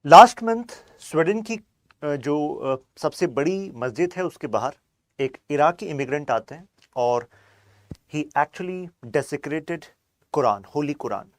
Last month Sweden की जो सबसे बड़ी मस्जिद है उसके बाहर एक इराकी इमिग्रेंट आते हैं और ही एक्चुअली डेसिक्रेटेड कुरान, होली कुरान।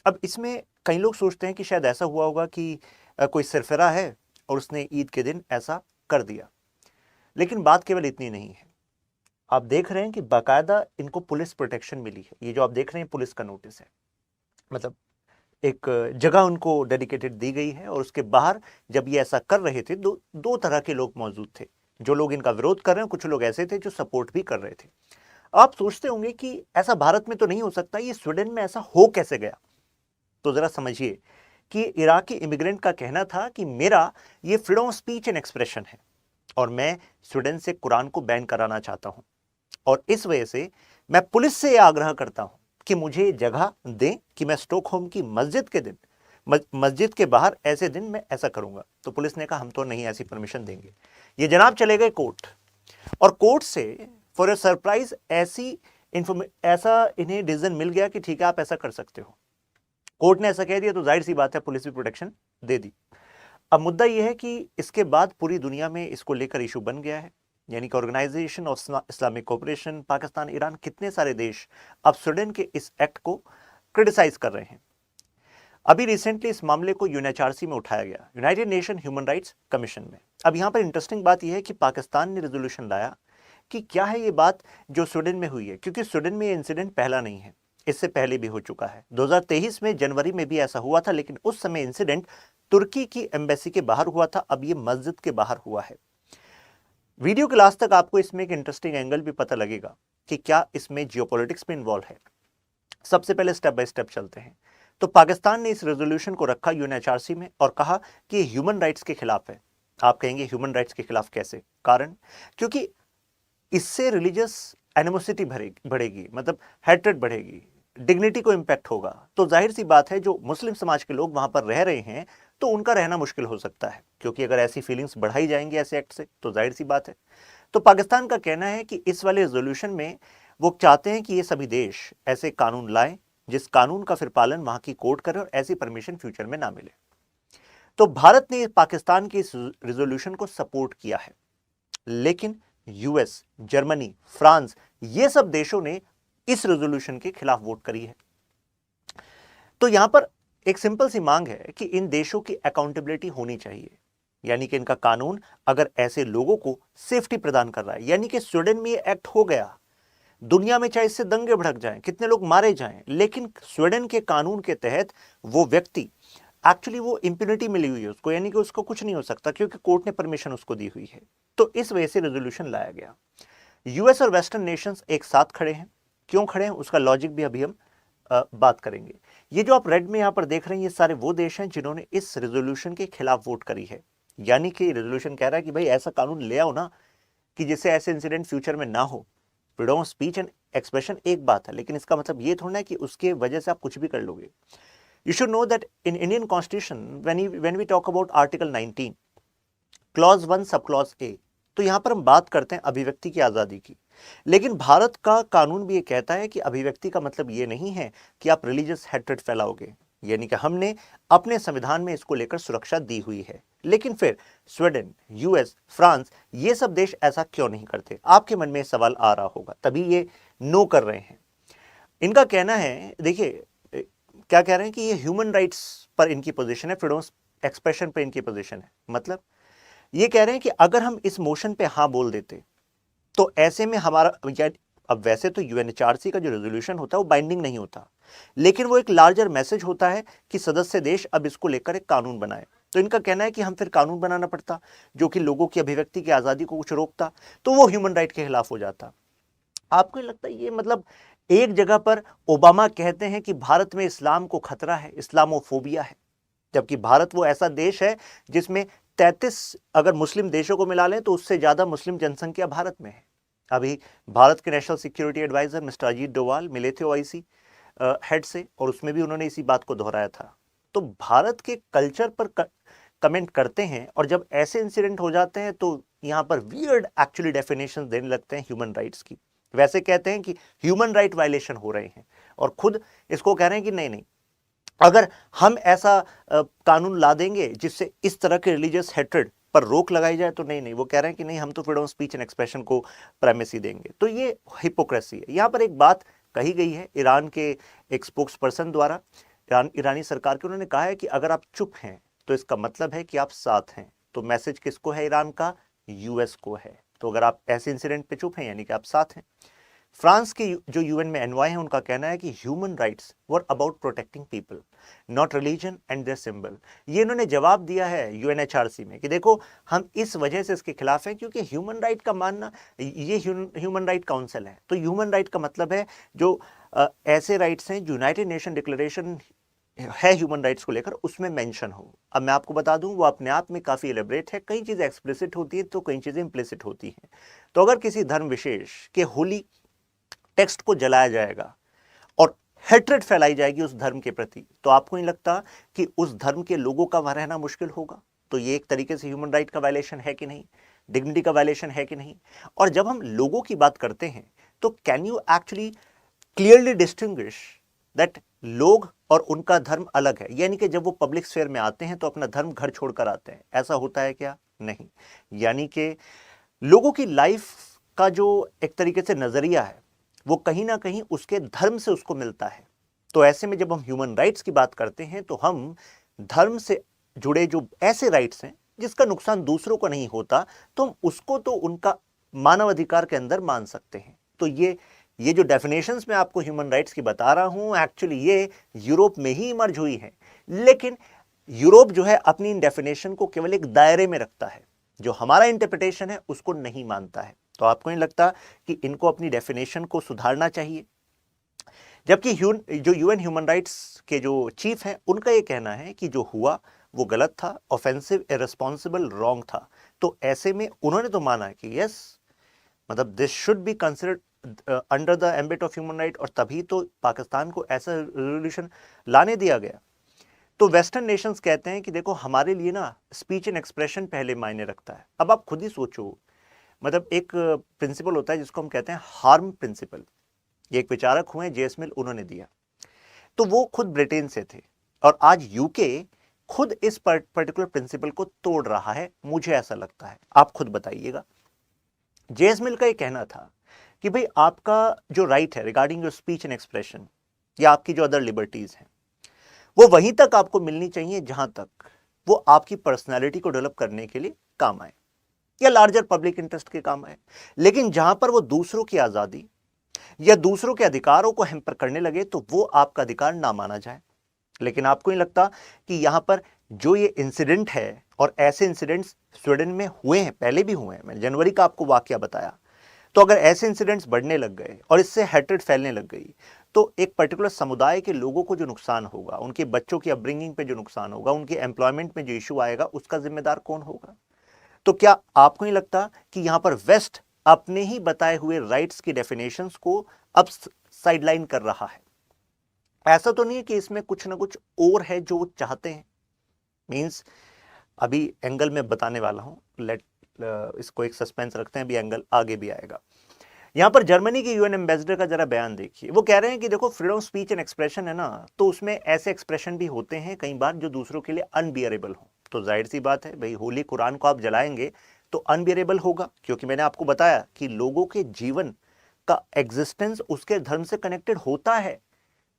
अब इसमें कई लोग सोचते हैं कि शायद ऐसा हुआ होगा कि कोई सरफरा है और उसने ईद के दिन ऐसा कर दिया, लेकिन बात केवल इतनी नहीं है। आप देख रहे हैं कि बाकायदा इनको पुलिस प्रोटेक्शन मिली है। ये जो आप देख रहे हैं पुलिस का नोटिस है, मतलब एक जगह उनको डेडिकेटेड दी गई है। और उसके बाहर जब ये ऐसा कर रहे थे दो दो तरह के लोग मौजूद थे। जो लोग इनका विरोध कर रहे हैं, कुछ लोग ऐसे थे जो सपोर्ट भी कर रहे थे। आप सोचते होंगे कि ऐसा भारत में तो नहीं हो सकता, ये स्वीडन में ऐसा हो कैसे गया? तो जरा समझिए कि इराकी इमिग्रेंट का कहना था कि मेरा ये freedom of speech and expression है और मैं स्वीडन से कुरान को बैन कराना चाहता हूं। और इस वजह से मैं पुलिस से यह आग्रह करता हूं कि मुझे जगह दें कि मैं स्टॉकहोम की मस्जिद के दिन, मस्जिद के बाहर ऐसे दिन मैं ऐसा करूंगा। तो पुलिस ने कहा हम तो नहीं ऐसी परमिशन देंगे। ये जनाब चले गए कोर्ट, और कोर्ट से फॉर ए सरप्राइज ऐसा इन्हें डिसीजन मिल गया कि ठीक है आप ऐसा कर सकते हो। कोर्ट ने ऐसा कह दिया तो जाहिर सी बात है पुलिस भी प्रोटेक्शन दे दी। अब मुद्दा यह है कि इसके बाद पूरी दुनिया में इसको लेकर इशू बन गया है, यानी कि organisation of Islamic cooperation, Pakistan, Iran, कितने सारे देश अब स्वीडन के इस एक्ट को क्रिटिसाइज कर रहे हैं। अभी रिसेंटली इस मामले को यूएनएचआरसी में उठाया गया, United nation human rights commission में। अब यहां पर इंटरेस्टिंग बात यह है कि पाकिस्तान ने रेजोल्यूशन लाया कि क्या है ये बात जो स्वीडन में हुई है, क्योंकि स्वीडन में ये इंसिडेंट पहला नहीं है, इससे पहले भी हो चुका है। 2023 में जनवरी में भी ऐसा हुआ था, लेकिन उस समय इंसिडेंट तुर्की की एम्बेसी के बाहर हुआ था। अब ये मस्जिद के बाहर हुआ है। वीडियो के लास्ट तक आपको इसमें एक इंटरेस्टिंग एंगल भी पता लगेगा कि क्या इसमें जियोपॉलिटिक्स में इन्वॉल्व है। सबसे पहले स्टेप बाय स्टेप चलते हैं। तो पाकिस्तान ने इस रेजोल्यूशन को रखा यूएनएचआरसी में और कहा कि ह्यूमन राइट्स के खिलाफ है। आप कहेंगे ह्यूमन राइट्स के खिलाफ कैसे? कारण, क्योंकि इससे रिलीजियस एनिमोसिटी बढ़ेगी, मतलब हेट्रेड बढ़ेगी, डिग्निटी को इंपैक्ट होगा। तो जाहिर सी बात है जो मुस्लिम समाज के लोग वहां पर रह रहे हैं तो उनका रहना मुश्किल हो सकता है, क्योंकि अगर ऐसी फीलिंग्स बढ़ाई जाएंगी ऐसे एक्ट से तो जाहिर सी बात है। तो पाकिस्तान का कहना है कि इस वाले रेजोल्यूशन में वो चाहते हैं कि ये सभी देश ऐसे कानून लाएं जिस कानून का फिर पालन वहां की कोर्ट करे और ऐसी परमिशन फ्यूचर में ना मिले। तो भारत ने पाकिस्तान के इस रेजोल्यूशन को सपोर्ट किया है, लेकिन यूएस, जर्मनी, फ्रांस, ये सब देशों ने इस रेजोल्यूशन के खिलाफ वोट करी है। तो यहां पर एक सिंपल सी मांग है कि इन देशों की अकाउंटेबिलिटी होनी चाहिए, यानी कि इनका कानून अगर ऐसे लोगों को सेफ्टी प्रदान कर रहा है, यानी कि स्वीडन में ये एक्ट हो गया, दुनिया में चाहे इससे दंगे भड़क जाएं, कितने लोग मारे जाएं, लेकिन स्वीडन के कानून के तहत वो व्यक्ति एक्चुअली वो इंप्यूनिटी मिली हुई है उसको, यानी कि उसको कुछ नहीं हो सकता क्योंकि कोर्ट ने परमिशन उसको दी हुई है। तो इस वजह से रेजोल्यूशन लाया गया। यूएस और वेस्टर्न नेशंस एक साथ खड़े हैं। क्यों खड़े हैं उसका लॉजिक भी अभी हम बात करेंगे। ये जो आप रेड में यहां पर देख रहे हैं ये सारे वो देश हैं जिन्होंने इस रेजोल्यूशन के खिलाफ वोट करी है, यानी कि रेजोल्यूशन कह रहा है कि भाई ऐसा कानून ले आओ ना कि जिससे ऐसे इंसिडेंट फ्यूचर में ना हो। Freedom of speech and expression एक बात है, लेकिन इसका मतलब ये थोड़ा है कि उसके वजह से आप कुछ भी कर लोगे। You should know that in Indian Constitution, when we talk about Article 19, Clause 1, Sub Clause A, तो यहां पर हम बात करते हैं अभिव्यक्ति की आजादी की। लेकिन भारत का कानून भी ये कहता है कि अभिव्यक्ति का मतलब ये नहीं है कि आप रिलीजियस हेट्रेड फैलाओगे, यानी कि हमने अपने संविधान में इसको लेकर सुरक्षा दी हुई है। लेकिन फिर स्वीडन, यूएस, फ्रांस, ये सब देश ऐसा क्यों नहीं करते? आपके मन में सवाल आ रहा होगा, तभी ये नो कर रहे हैं। इनका कहना है, देखिए क्या कह रहे हैं कि ये ह्यूमन राइट्स पर इनकी पोजीशन है, फ्रीडम एक्सप्रेशन पर इनकी पोजीशन है। मतलब ये कह रहे हैं कि अगर हम इस मोशन पे हाँ बोल देते तो ऐसे में हमारा, अब वैसे तो यूएनएचआरसी का जो रेजोल्यूशन होता है वो बाइंडिंग नहीं होता, लेकिन वो एक लार्जर मैसेज होता है कि सदस्य देश अब इसको लेकर एक कानून बनाए। तो इनका कहना है कि हम फिर कानून बनाना पड़ता जो कि लोगों की अभिव्यक्ति की आजादी को कुछ रोकता, तो वो ह्यूमन राइट के खिलाफ हो जाता। आपको लगता है ये, मतलब एक जगह पर ओबामा कहते हैं कि भारत में इस्लाम को खतरा है, इस्लामोफोबिया है, जबकि भारत वो ऐसा देश है जिसमें 33, अगर मुस्लिम देशों को मिला लें तो उससे ज्यादा मुस्लिम जनसंख्या भारत में है। अभी भारत के national security adviser mister Ajit Doval मिले थे ओआईसी हेड से, और उसमें भी उन्होंने इसी बात को दोहराया था। तो भारत के कल्चर पर कमेंट करते हैं, और जब ऐसे इंसिडेंट हो जाते हैं तो यहां पर वियर्ड एक्चुअली डेफिनेशन देने लगते हैं ह्यूमन राइट्स की। वैसे कहते हैं कि ह्यूमन राइट वायलेशन हो रहे हैं, और खुद इसको कह रहे हैं कि नहीं नहीं, अगर हम ऐसा कानून ला देंगे जिससे इस तरह के रिलीजियस हेट्रेड पर रोक लगाई जाए, तो नहीं नहीं, वो कह रहे हैं कि नहीं, हम तो freedom of speech and expression को प्राइमेसी देंगे। तो ये हिपोक्रेसी है। यहां पर एक बात कही गई है ईरान के एक स्पोक्स पर्सन द्वारा, ईरानी सरकार के, उन्होंने कहा है कि अगर आप चुप हैं तो इसका मतलब है कि आप साथ हैं। तो मैसेज किसको है ईरान का? यूएस को है। तो अगर आप ऐसे इंसिडेंट पे चुप हैं यानी कि आप साथ हैं। फ्रांस के जो यूएन में एनवाय है, उनका कहना है कि human rights were about protecting people, not religion and their symbol. ये इन्होंने जवाब दिया है यूएनएचआरसी में कि देखो, हम इस वजह से इसके खिलाफ हैं क्योंकि ह्यूमन राइट का मानना, ये ह्यूमन राइट काउंसिल है, तो ह्यूमन राइट का मतलब है जो ऐसे राइट्स हैं जो यूनाइटेड नेशन डिक्लेरेशन है ह्यूमन राइट्स को लेकर, उसमें मेंशन हो। अब मैं आपको बता दूं, वो अपने आप में काफी एलेबरेट है, कई चीजें एक्सप्लिसिट होती है तो कई चीजें इम्प्लिसिट होती हैं। तो अगर किसी धर्म विशेष के होली टेक्स्ट को जलाया जाएगा और हेट्रेड फैलाई जाएगी उस धर्म के प्रति, तो आपको नहीं लगता कि उस धर्म के लोगों का वहां रहना मुश्किल होगा? तो ये एक तरीके से ह्यूमन राइट का वायलेशन है कि नहीं, डिग्निटी का वायलेशन है कि नहीं? और जब हम लोगों की बात करते हैं तो can you actually clearly distinguish that लोग और उनका धर्म अलग है? यानी कि जब वो पब्लिक स्फेयर में आते हैं तो अपना धर्म घर छोड़कर आते हैं, ऐसा होता है क्या? नहीं। यानी कि लोगों की लाइफ का जो एक तरीके से नजरिया है वो कहीं ना कहीं उसके धर्म से उसको मिलता है। तो ऐसे में जब हम ह्यूमन राइट्स की बात करते हैं तो हम धर्म से जुड़े जो ऐसे राइट्स हैं जिसका नुकसान दूसरों को नहीं होता, तो हम उसको तो उनका मानव अधिकार के अंदर मान सकते हैं। तो ये जो डेफिनेशंस मैं आपको ह्यूमन राइट्स की बता रहा हूं, एक्चुअली ये यूरोप में ही इमर्ज हुई है, लेकिन यूरोप जो है अपनी इन डेफिनेशन को केवल एक दायरे में रखता है, जो हमारा इंटरप्रिटेशन है उसको नहीं मानता है। तो आपको नहीं लगता कि इनको अपनी डेफिनेशन को सुधारना चाहिए? जबकि जो यूएन ह्यूमन राइट्स के जो चीफ हैं, उनका ये कहना है कि जो हुआ वो गलत था, ऑफेंसिव, इररिस्पॉन्सिबल, रॉन्ग था। तो ऐसे में उन्होंने तो माना कि यस, मतलब this should be considered under the ambit of human right, और तभी तो पाकिस्तान को ऐसा रेजोल्यूशन लाने दिया गया। तो वेस्टर्न नेशंस कहते हैं कि देखो, हमारे लिए ना स्पीच एंड एक्सप्रेशन पहले मायने रखता है। अब आप खुद ही सोचो, मतलब एक प्रिंसिपल होता है जिसको हम कहते हैं हार्म प्रिंसिपल। ये एक विचारक हुए जेएस मिल, उन्होंने दिया। तो वो खुद ब्रिटेन से थे और आज यूके खुद इस पर्टिकुलर प्रिंसिपल को तोड़ रहा है, मुझे ऐसा लगता है। आप खुद बताइएगा। जेएस मिल का ये कहना था कि भाई, आपका जो राइट है regarding your speech and expression या आपकी जो अदर लिबर्टीज हैं, वो वहीं तक आपको मिलनी चाहिए जहां तक वो आपकी पर्सनैलिटी को डेवलप करने के लिए काम आए या लार्जर पब्लिक इंटरेस्ट के काम आए। लेकिन जहां पर वो दूसरों की आजादी या दूसरों के अधिकारों को हैम्पर करने लगे तो वो आपका अधिकार ना माना जाए। लेकिन आपको नहीं लगता कि यहां पर जो ये इंसिडेंट है, और ऐसे इंसिडेंट्स स्वीडन में हुए हैं, पहले भी हुए हैं, मैंने जनवरी का आपको वाकया बताया। तो अगर ऐसे इंसिडेंट्स बढ़ने लग गए और इससे हेट्रेड फैलने लग गई, तो एक पर्टिकुलर समुदाय के लोगों को जो नुकसान होगा, उनके बच्चों की अपब्रिंगिंग पे जो नुकसान होगा, उनके एम्प्लॉयमेंट में जो इशू आएगा, उसका जिम्मेदार कौन होगा? तो क्या आपको नहीं लगता कि यहां पर वेस्ट अपने ही बताए हुए राइट्स की डेफिनेशंस को अब साइडलाइन कर रहा है? ऐसा तो नहीं है कि इसमें कुछ ना कुछ और है जो वो चाहते हैं? मींस अभी एंगल में बताने वाला हूं, लेट इसको एक सस्पेंस रखते हैं, अभी एंगल आगे भी आएगा। यहां पर जर्मनी के यूएन एम्बेसडर का जरा बयान देखिए। वो कह रहे हैं कि देखो, freedom of speech and expression है ना, तो उसमें ऐसे एक्सप्रेशन भी होते हैं कई बार जो दूसरों के लिए अनबियरेबल हो। तो जाहिर सी बात है भाई, होली कुरान को आप जलाएंगे तो अनबियरेबल होगा, क्योंकि मैंने आपको बताया कि लोगों के जीवन का एग्जिस्टेंस उसके धर्म से कनेक्टेड होता है।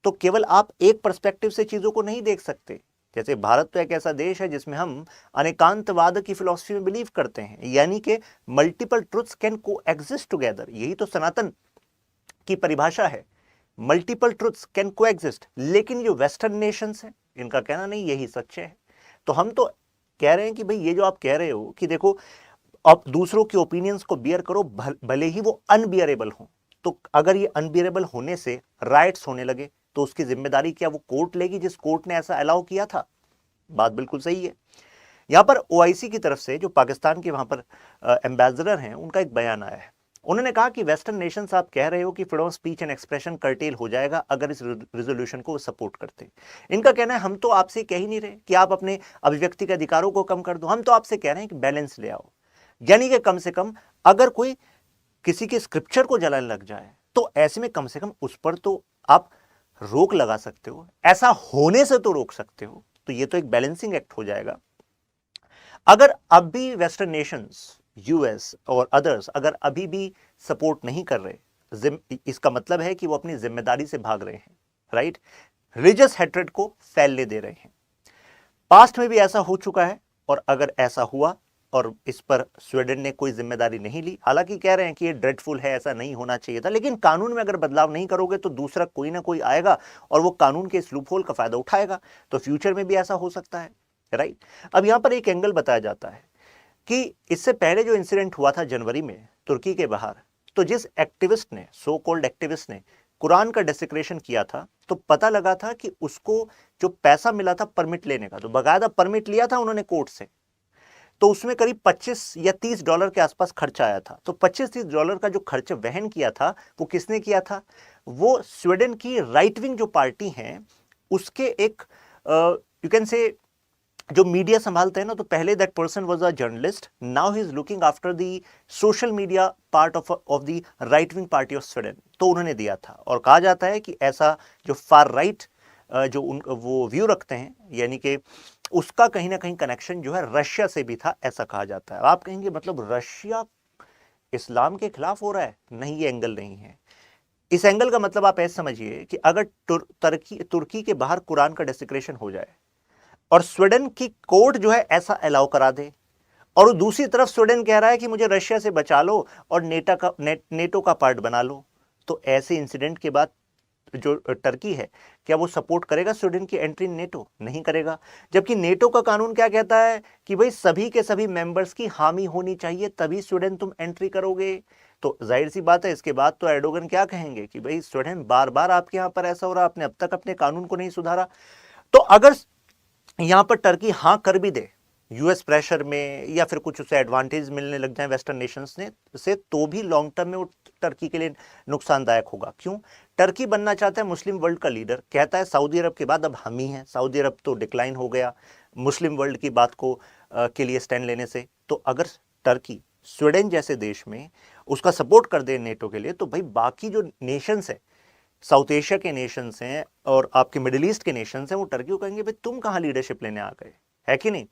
तो केवल आप एक पर्सपेक्टिव से चीजों को नहीं देख सकते। जैसे भारत तो एक ऐसा देश है जिसमें हम अनेकांतवाद की फिलॉसफी में बिलीव करते हैं, यानी कि मल्टीपल ट्रुथ्स कैन को एग्जिस्ट टुगेदर। यही तो सनातन की परिभाषा है, मल्टीपल ट्रुथ्स कैन को एग्जिस्ट। लेकिन जो वेस्टर्न नेशंस हैं, इनका कहना नहीं यही सच है। तो हम तो कह रहे हैं कि भाई, ये जो आप कह रहे हो कि देखो, आप दूसरों के ओपिनियंस को बियर करो, भले ही वो अनबियरेबल हो। तो अगर ये अनबियरेबल होने से राइट्स होने लगे तो उसकी जिम्मेदारी क्या वो कोर्ट लेगी, जिस कोर्ट ने ऐसा अलाउ किया था? बात बिल्कुल सही है। यहां पर ओआईसी की तरफ से जो पाकिस्तान के वहां पर एम्बेसडर हैं, उनका एक बयान आया है। उन्होंने कहा कि वेस्टर्न नेशंस, आप कह रहे हो कि freedom of speech and expression cartel हो जाएगा अगर इस रेजोल्यूशन को सपोर्ट करते। इनका कहना है, हम तो आपसे कह ही नहीं रहे कि आप अपने अभिव्यक्ति के अधिकारों को कम कर दो, हम तो आपसे कह रहे हैं कि बैलेंस ले आओ। यानी कि कम से कम अगर कोई किसी के स्क्रिप्चर को जलाने लग जाए तो ऐसे में कम से कम उस पर तो आप रोक लगा सकते हो, ऐसा होने से तो रोक सकते हो, तो ये तो एक बैलेंसिंग एक्ट हो जाएगा। अगर अब भी वेस्टर्न नेशंस, यूएस और अदर्स अगर अभी भी सपोर्ट नहीं कर रहे, इसका मतलब है कि वो अपनी जिम्मेदारी से भाग रहे हैं, राइट? रिलीजियस हेट्रेड को फैलने दे रहे हैं। पास्ट में भी ऐसा हो चुका है, और अगर ऐसा हुआ और इस पर स्वीडन ने कोई जिम्मेदारी नहीं ली, हालांकि कह रहे हैं कि ये ड्रेडफुल है, ऐसा नहीं होना चाहिए था, लेकिन कानून में अगर बदलाव नहीं करोगे तो दूसरा कोई ना कोई आएगा और वो कानून के इस लूपहोल का फायदा उठाएगा, तो फ्यूचर में भी ऐसा हो सकता है, राइट? अब यहां पर एक एंगल बताया जाता है कि इससे पहले जो इंसिडेंट हुआ था जनवरी में तुर्की के बाहर, तो जिस एक्टिविस्ट ने, सो कॉल्ड एक्टिविस्ट ने कुरान का डेसिक्रेशन किया था, तो पता लगा था कि उसको जो पैसा मिला था परमिट लेने का, तो बाकायदा परमिट लिया था उन्होंने कोर्ट से, तो उसमें करीब 25 या 30 डॉलर के आसपास खर्चा आया था। तो 25-30 डॉलर का जो खर्च वहन किया था वो किसने किया था? वो स्वीडन की राइट विंग जो पार्टी है उसके एक यू कैन से जो मीडिया संभालते हैं ना, तो पहले that person was a journalist, now he is looking after the social media part of the right wing party of Sweden, तो उन्होंने दिया था। और कहा जाता है कि ऐसा जो फार राइट जो वो व्यू रखते हैं, यानी कि उसका कहीं ना कहीं कनेक्शन जो है रशिया से भी था, ऐसा कहा जाता है। आप कहेंगे मतलब रशिया इस्लाम के खिलाफ हो रहा है? नहीं, ये एंगल नहीं है। इस एंगल का मतलब आप ऐसे समझिए कि अगर तुर्की के बाहर कुरान का डेसिक्रेशन हो जाए और स्वीडन की कोर्ट जो है ऐसा अलाउ करा दे, और दूसरी तरफ स्वीडन कह रहा है कि मुझे रशिया से बचा लो और नेटो का पार्ट बना लो, तो ऐसे इंसिडेंट के बाद जो टर्की है, क्या वो सपोर्ट करेगा स्वीडन की एंट्री नेटो? नहीं करेगा। जबकि नेटो का कानून क्या कहता है कि भाई सभी के सभी मेंबर्स की हामी होनी चाहिए, तभी स्वीडन तुम एंट्री करोगे। तो जाहिर सी बात है, इसके बाद तो एर्डोगन क्या कहेंगे कि भाई स्वीडन बार बार आपके यहां पर ऐसा हो रहा, आपने अब तक अपने कानून को नहीं सुधारा। तो अगर यहां पर टर्की हां कर भी दे यूएस प्रेशर में, या फिर कुछ उसे एडवांटेज मिलने लग जाए वेस्टर्न नेशंस ने से, तो भी लॉन्ग टर्म में वो टर्की के लिए नुकसानदायक होगा। क्यों? टर्की बनना चाहता है मुस्लिम वर्ल्ड का लीडर, कहता है सऊदी अरब के बाद अब हम ही हैं, सऊदी अरब तो डिक्लाइन हो गया मुस्लिम वर्ल्ड की बात को के लिए स्टैंड लेने से। तो अगर टर्की स्वीडन जैसे देश में उसका सपोर्ट कर दे नेटो के लिए, तो भाई बाकी जो नेशंस है, साउथ एशिया के नेशंस हैं और आपके मिडिल ईस्ट के नेशंस हैं, वो टर्की को कहेंगे भाई तुम कहां लीडरशिप लेने आ गए, है कि नहीं?